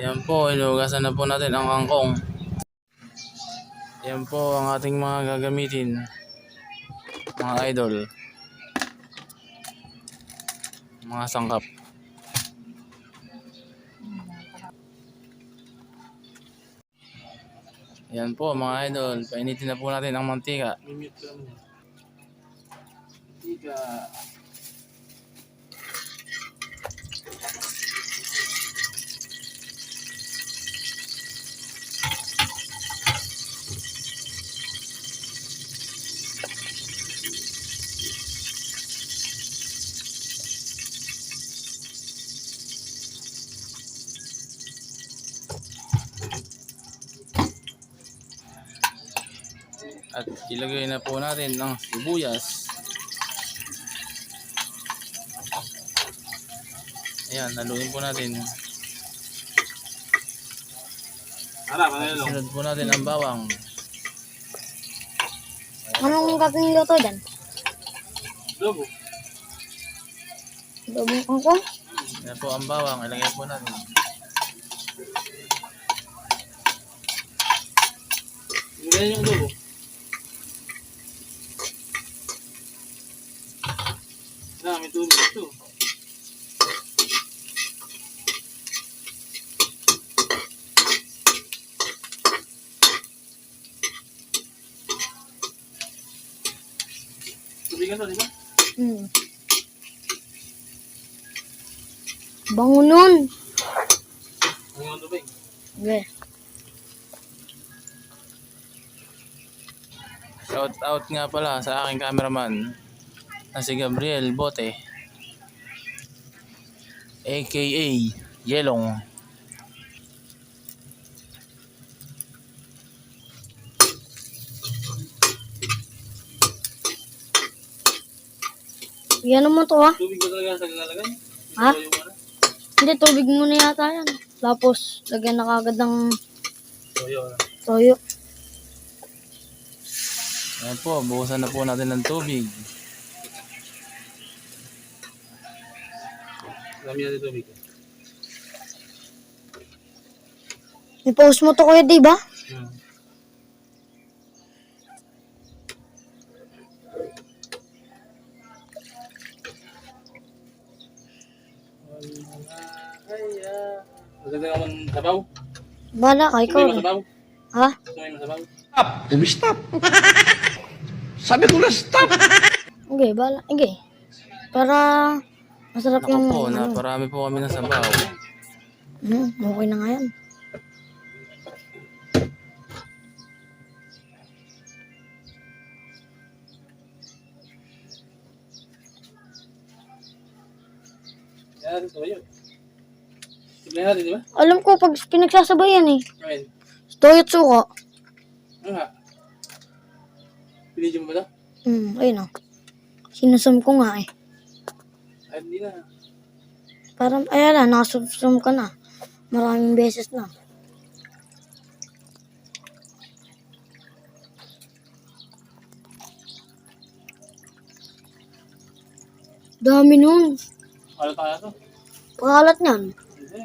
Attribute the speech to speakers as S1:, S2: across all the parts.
S1: Yan po, inugasan na po natin ang kangkong. Yan po ang ating mga gagamitin, mga idol. Mga sangkap. Yan po mga idol, painitin na po natin ang mantika. Mantika. At ilagay na po natin ang sibuyas. Ayan, haluin po natin. Sunod po natin ang bawang.
S2: Anong gagawin luto dyan?
S1: Lobo.
S2: Adobong kangkong?
S1: Ayan po ang bawang, ilagay po natin. Ilagay yung lobo. May tubig ito. Tubigan to, di ba?
S2: Bango nun.
S1: Ang mga tubig.
S2: Okay.
S1: Shout out nga pala sa aking cameraman na si Gabriel Bote, aka Yelong.
S2: Yan naman to ha.
S1: Tubig ba talaga sa nilalagay?
S2: Ha? Hindi, tubig muna yata yan. Tapos, lagyan na kagad ng toyo.
S1: Ayan po, buhusan na po natin ng tubig. Dami natin tubig.
S2: I-post mo to kuya, di ba?
S1: Maganda ka ng sabaw?
S2: Bala ka, ikaw
S1: May
S2: rin.
S1: masabaw?
S2: Ha?
S1: May masabaw?
S3: Stop! Sabi ko na stop!
S2: Okay, bala. Okay. Para masarap
S1: Ako
S2: yung...
S1: po, naparami po kami ng sabaw.
S2: Okay na nga yan.
S1: Yan, toyo. Tignan natin, di ba?
S2: Alam ko, pag pinagsasabayan eh.
S1: Ayun.
S2: Toyo at suka.
S1: Ano nga? Pinidyo mo ba ito?
S2: Ayun o. Sinusum ko nga eh.
S1: Ay, hindi na.
S2: Parang, ayan na, nakasum ka na. Maraming beses na. Dami nun.
S1: Ano tayo to?
S2: Pakalat niyan.
S1: Hindi.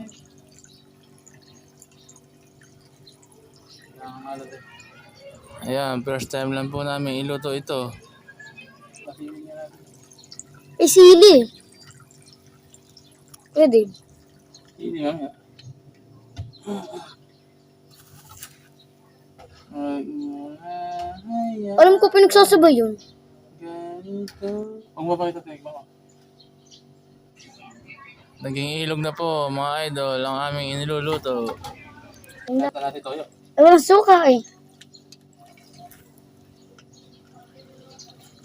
S1: Nangangalat eh. Ayan, first time lang po namin iluto ito.
S2: Sili. Pwede.
S1: Hindi nga nga.
S2: Alam ko pinagsasabay yun.
S1: Ganito. Huwag mo pakita tayo, baka. Naging ilog na po mga idol ang aming iniluluto. Kata natin toyo.
S2: Walang suka eh.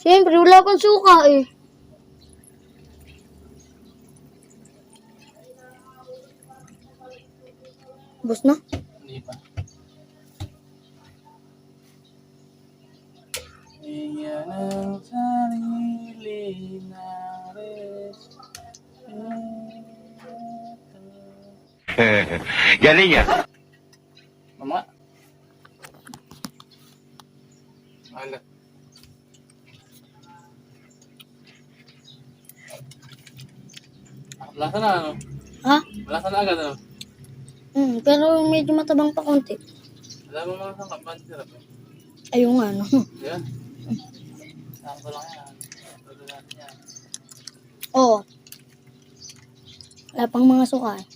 S2: Siyempre, wala pang suka eh. Bus na?
S1: Hindi pa. Iyan ang sarili na
S3: Galing yan.
S1: Mama. Alat. Lasa na ano?
S2: Ha?
S1: Lasa na agad ano?
S2: Pero medyo matabang pa konti.
S1: Alam mo mga sangkap, ba't sarap eh?
S2: Ayun nga, no?
S1: Yan. Sakto lang yan. Todo natin yan.
S2: Oo. Wala pang mga suka eh.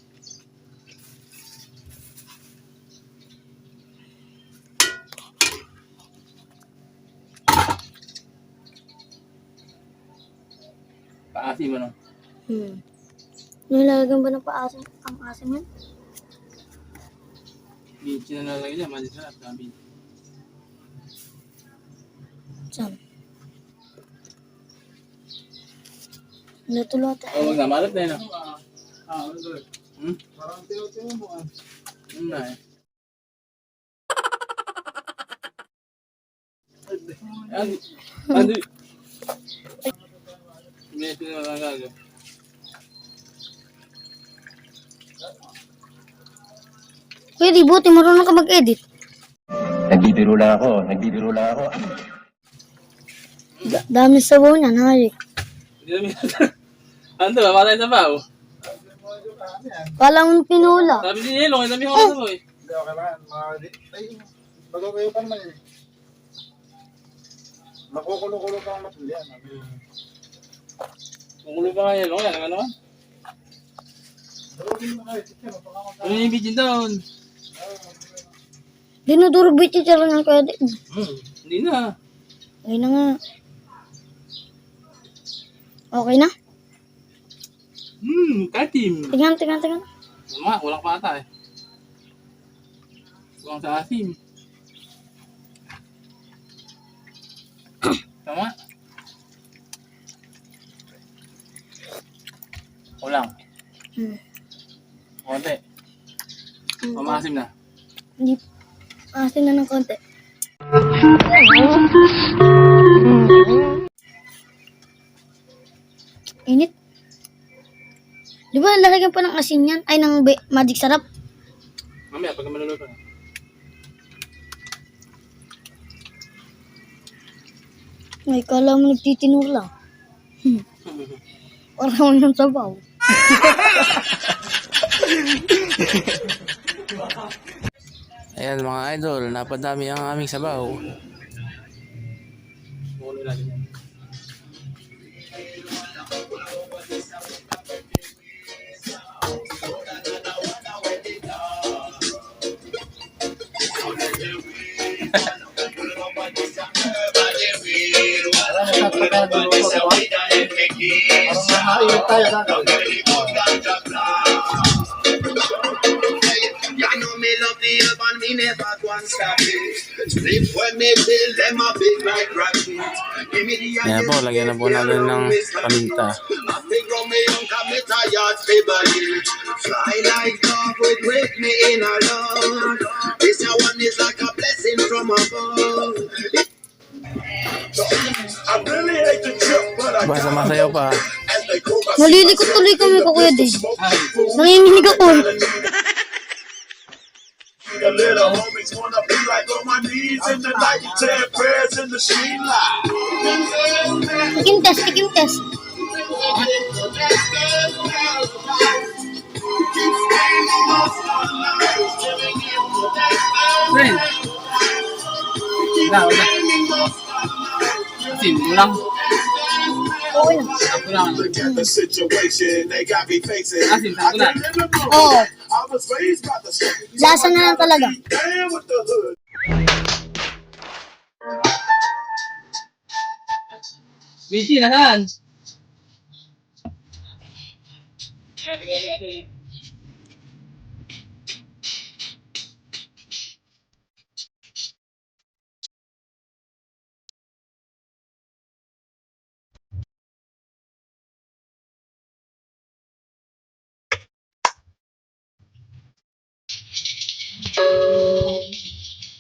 S1: Paasim ano?
S2: Nilalagyan ba ng paasim ang asim yan?
S1: Beach na nalagay niya, mali sarap na beach.
S2: Saan? Natulo tayo.
S1: Oh, wag na, malat na yun ah. Parang tino mo ah. Na eh. Andi. Medyo na nagagawa.
S2: Kuya, di buti marunong ka mag-edit.
S3: Nagbibiro lang ako.
S2: Dami sabaw niya, nahalik.
S1: Hindi namin. Ano ba? Patay sa baw.
S2: Kala mo pinula.
S1: Sabi ni Yelong, ang dami ko sa baw eh.
S4: Hindi, okay lang. Bago kayo pa naman eh. Makukulo-kulo pa ang matuli yan.
S1: Kumulo pa nga Yelong, yan ang ano? Ano yung bitchin down?
S2: Dinudurog bitch siya lang kaya di.
S1: Hindi na.
S2: Okay na nga. Okay na?
S1: Katim.
S2: Tingnan.
S1: Mga, walang pata eh. Walang sa asim. Tama? Walang. Konti. Pamasim na.
S2: Hindi. Asin na ng konti. Init. Di ba lalagyan pa ng asin yan? Ay, ng magic sarap.
S1: Mamaya, pagka maluluto na.
S2: Ay, kala mo nagtitinur lang. Wala mo yung sabaw.
S1: Ayan mga idol, napadami ang aming sabaw. Mulo lang yan.
S4: Parang nakainit tayo sa akin.
S5: You know me love the urban, me never go and stop it. Sleep when me build them a big like rocket. Give me the
S1: Ayan po, lagyan na po natin ng paminta.
S5: I figure me young come tired stable. Fly like dove with me in a love. This one is like a blessing from above. I really hate the trip, but I
S1: Basta masayaw pa.
S5: as they go by
S2: Nalilikot tuloy kami ko kuya din. Nanginginig ako.
S5: the little homies wanna be like on my knees in the night, saying prayers in the street light.
S2: Tikim test.
S1: Friend! Wala. Asim, ulang.
S2: Okay lang.
S1: Ako lang.
S5: Look at the situation they got me facing.
S1: Asim, sakto na.
S2: Oo.
S5: I was raised by the streets.
S2: Lasa na lang talaga.
S5: Damn with the hood.
S1: Bishi, nasaan?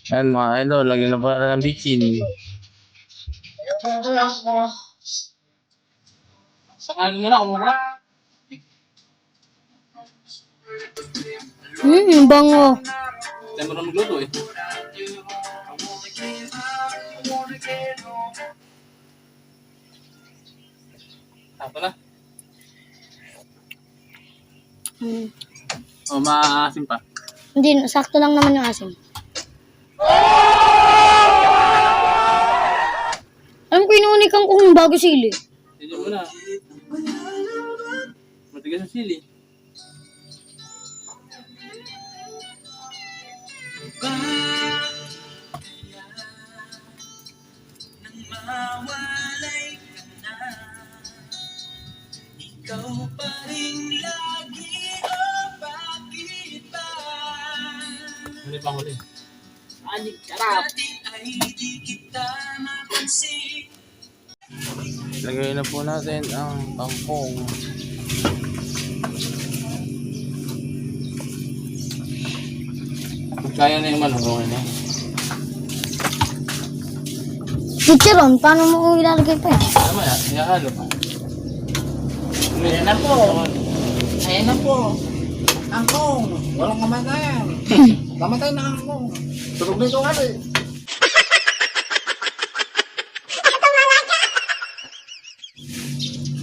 S1: Ayan mga idol, lagyan na pa ng bitchin. Ano na, kumura?
S2: Bango.
S1: Tayo mo na magluto eh. Sakto na.
S2: Hmm.
S1: O maaasim pa.
S2: Hindi, sakto lang naman yung asim. Alam ko inuunik ang kung bago sili.
S1: Hindi mo na. Matigas ang sili. Huli pa huli. Lagay na po natin ang kangkong. Kaya na yung manok, okay na.
S2: Chicharon, paano mo ilalagay pa yan?
S1: Tama yan, ihalo pa.
S4: Ayan na po. Ayan na po. Angkong. Walang kamatayan. Namatay na angkong. Tulog na ito kasi.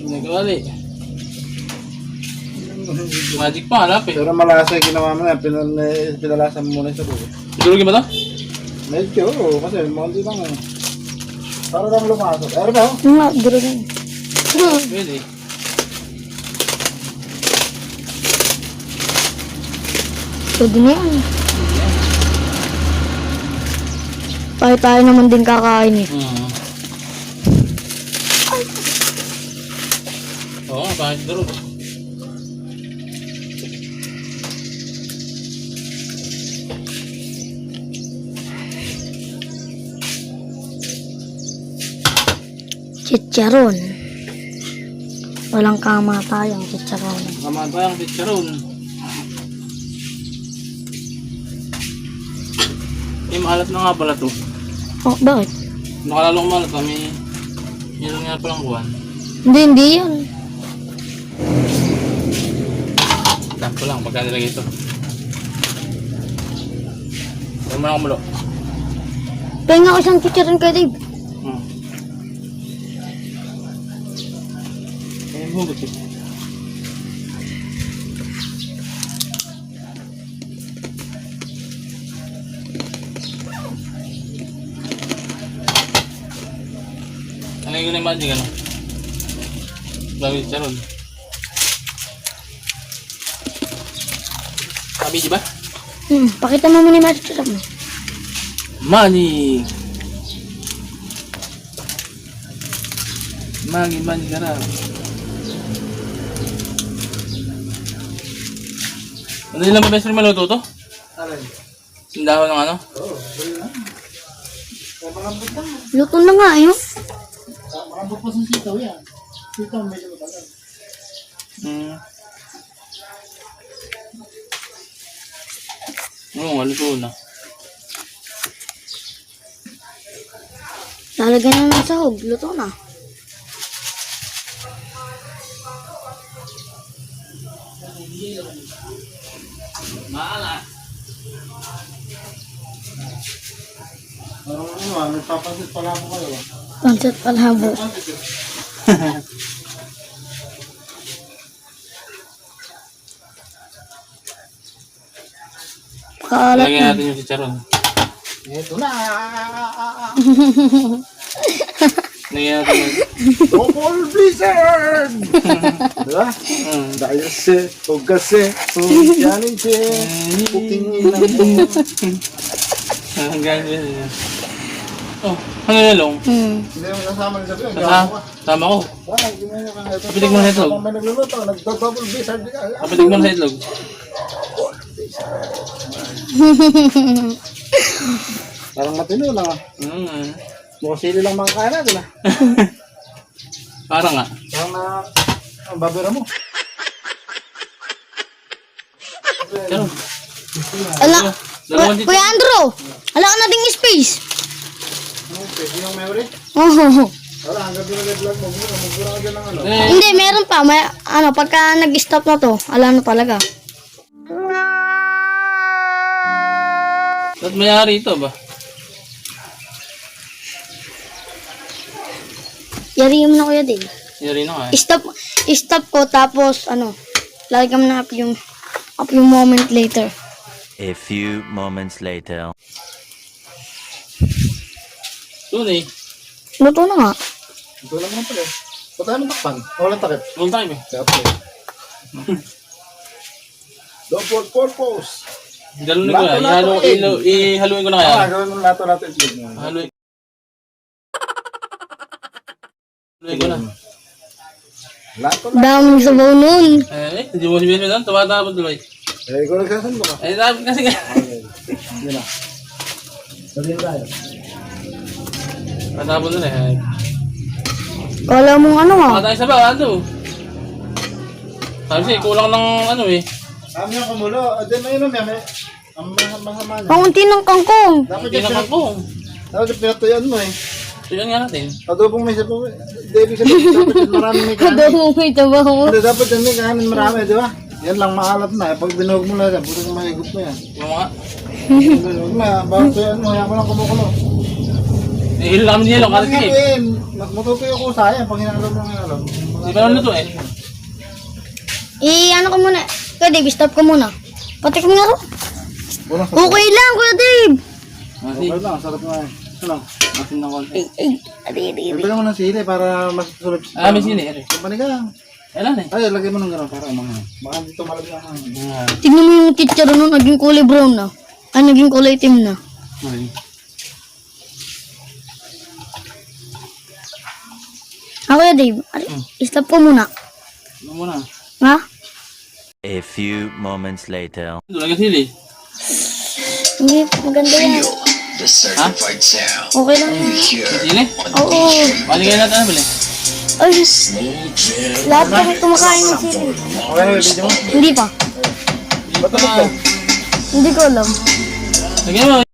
S1: Nagkawali. Magic pa, hanap eh.
S4: Pero malasa yung ginawa mo na. Pinalasan mo muna sa buko.
S1: Itulogin ba to?
S4: Medyo, kasi hindi lang eh. Para lang lumasok. Ano ba?
S2: Yung nga, duro din.
S1: Pwede.
S2: Pwede na yan. Tayo naman din kakain eh.
S1: Oo, kahit durog.
S2: Chicharon. Walang kamatayang chicharon.
S1: Kamaan pa yung chicharon. Eh, maalat na nga pala to.
S2: Oh, bakit?
S1: Nakalalong maalat kami. Meron nga palang kuwan.
S2: Hindi yan.
S1: Sakto lang, pagka nilagay ito. Huwag mo lang kumulo.
S2: Pahinga ko isang chicharon kay Dave.
S1: Eh, hugot eh. Ano yung yung magic, ano? Bago yung charon. Sabi, di ba?
S2: Pakita mo muna yung magic sarap mo.
S1: Magic! Magic ka na. Ano nila mabes rin maluto to?
S4: Alin?
S1: Yung dahon ng ano?
S4: Oo, bali na. Malambot na.
S2: Luto na nga eh.
S4: Malambot pa sa sitaw yan. Sitaw medyo matagal.
S1: Oo, maluto na.
S2: Lalagyan na ng sahog. Luto na.
S1: Maalat.
S4: Parang ano nagpapansit pala po kayo.
S2: Pancit palabo. Pakalat
S1: Lagyan
S2: na.
S1: natin yung chicharon.
S4: Ito na.
S1: Lagyan natin yung...
S4: Double blizzard! Diba? Dahil o kasi, yanin puking ina mo.
S1: Ang ganda yun. Oh, ano nalong?
S4: Hindi mo nasama rin sabi,
S1: Tama ko.
S4: Kapitig
S1: mo na itlog.
S4: May nagluluto, nagdo-double blizzard.
S1: Kapitig mo na sa itlog.
S4: Parang matino lang ah. Mukhang sili lang mga kaya natin ah.
S1: Parang nga.
S4: Parang na, ang babera mo.
S1: Chicharon.
S2: Ala,
S1: Dalawang chicharon.
S2: Kuya Andrew, ala ka na ding space.
S4: Pwede yung memory?
S2: Oh.
S4: Wala, hanggang doon nag-vlog mo. Magmura ka dyan ng ano.
S1: Eh,
S2: Hindi, meron pa. May, pagka nag-stop na to, ala na talaga.
S1: ba't mayari ito ba?
S2: Yari mo na Kuya Dave.
S1: Yari na nga eh.
S2: Stop ko tapos Lagi kami na a few moment later.
S6: A few moments later.
S1: Doon eh.
S2: Luto na nga.
S4: Ito lang naman pala eh. Ba't tayo matakpan? Walang takip.
S1: Long time eh.
S4: Kaya pala eh. Double purpose.
S1: Galunin ko na. Ihaluin ko na kaya.
S4: Gawin mo lato natin itlog mo.
S1: Haluin. Haluin ko na.
S4: Lato na.
S2: Daming sabaw nun.
S1: Hindi mo si Benjamin doon. Tumatapos tuloy.
S4: Ikaw nagsasando ka.
S1: Dapat kasi nga.
S4: Hindi na. Sabihin tayo.
S1: Tumatapos doon eh.
S2: Kala mong ano ha?
S1: Baka tayo sa bawah ito. Sabi siya, kulang ng ano eh.
S4: Kami yung kumulo. Then may inom yan eh. Ang masama niya.
S2: Kaunti ng kangkong.
S4: Dapat
S1: Hindi naman po.
S4: pinatuyan mo eh.
S1: So yun nga natin.
S4: Adobong may sabaw eh. David sabihin, dapat yun marami may kanin.
S2: Daw mo may sabaw.
S4: Hindi, dapat yun may kanin marami, di ba? Yan lang maalat na eh. Pag binuhog mo na yan, buto mahigop mo yan.
S1: Yung mga.
S4: Huwag na, bakit tuyaan mo, yan mo lang kumukulo.
S1: Ihilo namin nila. Kasi
S4: Nga
S1: eh.
S4: po eh, matutuyo ko sayang pag hinalom mo ng hinalom.
S1: Hindi pa naman luto eh.
S2: Ano ko muna. Kuya Dave, stop ko muna. Patikim nga ko.
S4: Walang sarap.
S2: Okay lang, Kuya Dave.
S1: Masi.
S4: Okay lang, sarap nga eh. Ano?
S1: Masin ng konti.
S4: Lagyan mo ng sili para mas sulit.
S1: May sili.
S4: Kumpani ka lang.
S1: Kailan eh.
S4: Ay, lagyan mo ng gano'n para mga. Baka dito malagyan ang
S2: Tignan mo yung teacher nun, naging kulay brown na. Naging kulay itim na. Kuya Dave, stop ko muna.
S1: Ano muna.
S2: Ha?
S6: A few moments later.
S1: Ito lagyan sili.
S2: Hindi, maganda yan.
S1: Ha?
S2: Okay lang yan.
S1: Sili?
S2: Oo.
S1: Baligay natin ano bali.
S2: Ay, lahat kami kumakain ng sili.
S4: Okay, video mo.
S2: Hindi pa.
S4: Ba't ano ba?
S2: Hindi ko alam.
S1: Lagyan mo.